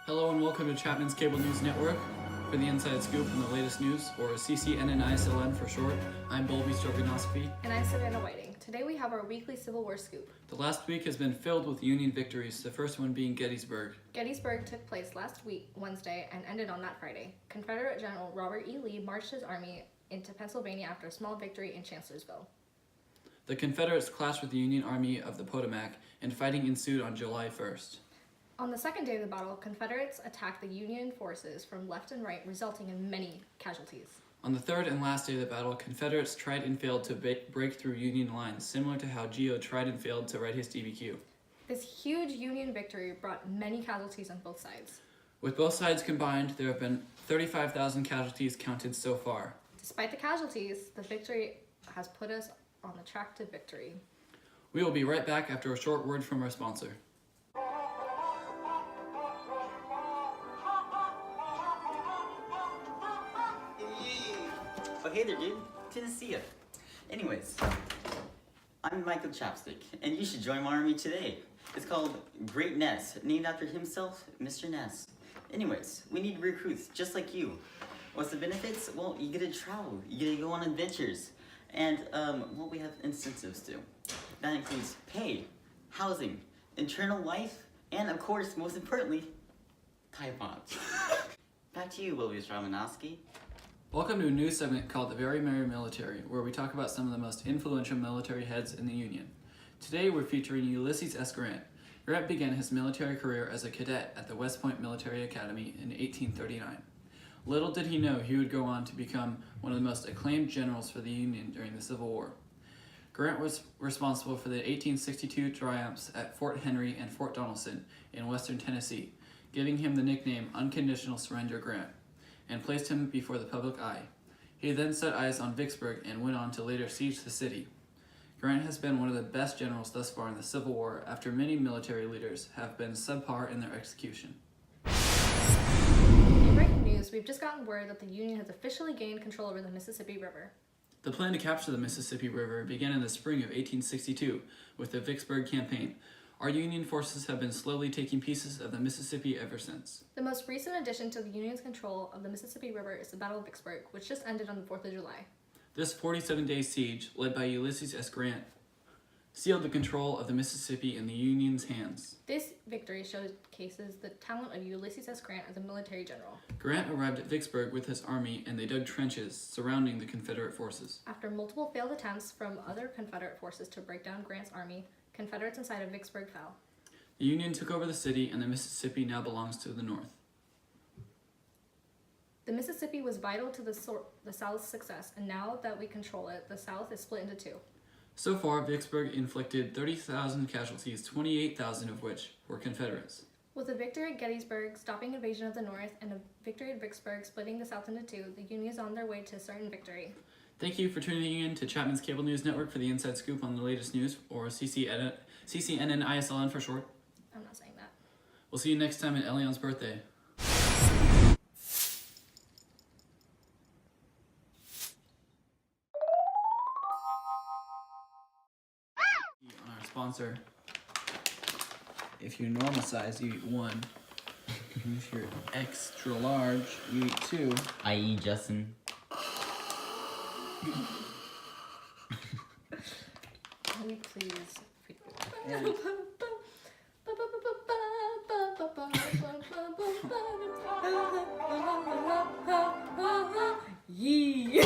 Hello and welcome to Chapman's Cable News Network. For the inside scoop on the latest news, or CCNNISLN for short, I'm Bolby Stroganoski. And I'm Savannah Whiting. Today we have our weekly Civil War scoop. The last week has been filled with Union victories, the first one being Gettysburg. Gettysburg took place last week, Wednesday, and ended on that Friday. Confederate General Robert E. Lee marched his army into Pennsylvania after a small victory in Chancellorsville. The Confederates clashed with the Union Army of the Potomac, and fighting ensued on July 1st. On the second day of the battle, Confederates attacked the Union forces from left and right, resulting in many casualties. On the third and last day of the battle, Confederates tried and failed to break through Union lines, similar to how Geo tried and failed to write his DBQ. This huge Union victory brought many casualties on both sides. With both sides combined, there have been 35,000 casualties counted so far. Despite the casualties, the victory has put us on the track to victory. We will be right back after a short word from our sponsor. Oh, hey there, dude. Good to see you. Anyways, I'm Michael Chapstick, and you should join my army today. It's called Great Ness, named after himself, Mr. Ness. Anyways, we need recruits just like you. What's the benefits? Well, you get to travel, you get to go on adventures, and well, we have incentives too. That includes pay, housing, internal life, and of course, most importantly, Taipods. Back to you, Willius Romanowski. Welcome to a new segment called The Very Merry Military, where we talk about some of the most influential military heads in the Union. Today we're featuring Ulysses S. Grant. Grant began his military career as a cadet at the West Point Military Academy in 1839. Little did he know he would go on to become one of the most acclaimed generals for the Union during the Civil War. Grant was responsible for the 1862 triumphs at Fort Henry and Fort Donelson in western Tennessee, giving him the nickname Unconditional Surrender Grant, and placed him before the public eye. He then set eyes on Vicksburg and went on to later siege the city. Grant has been one of the best generals thus far in the Civil War, after many military leaders have been subpar in their execution. In breaking news, we've just gotten word that the Union has officially gained control over the Mississippi River. The plan to capture the Mississippi River began in the spring of 1862 with the Vicksburg Campaign. Our Union forces have been slowly taking pieces of the Mississippi ever since. The most recent addition to the Union's control of the Mississippi River is the Battle of Vicksburg, which just ended on the 4th of July. This 47-day siege, led by Ulysses S. Grant, sealed the control of the Mississippi in the Union's hands. This victory showcases the talent of Ulysses S. Grant as a military general. Grant arrived at Vicksburg with his army, and they dug trenches surrounding the Confederate forces. After multiple failed attempts from other Confederate forces to break down Grant's army, Confederates inside of Vicksburg fell. The Union took over the city, and the Mississippi now belongs to the North. The Mississippi was vital to the South's success, and now that we control it, the South is split into two. So far, Vicksburg inflicted 30,000 casualties, 28,000 of which were Confederates. With a victory at Gettysburg stopping invasion of the North and a victory at Vicksburg splitting the South into two, the Union is on their way to a certain victory. Thank you for tuning in to Chapman's Cable News Network for the inside scoop on the latest news, or CCNNISLN for short. I'm not saying that. We'll see you next time at Elion's birthday. On our sponsor, if you're normal size, you eat one. If you're extra large, you eat two. I.e. Justin. Can we please? Yee!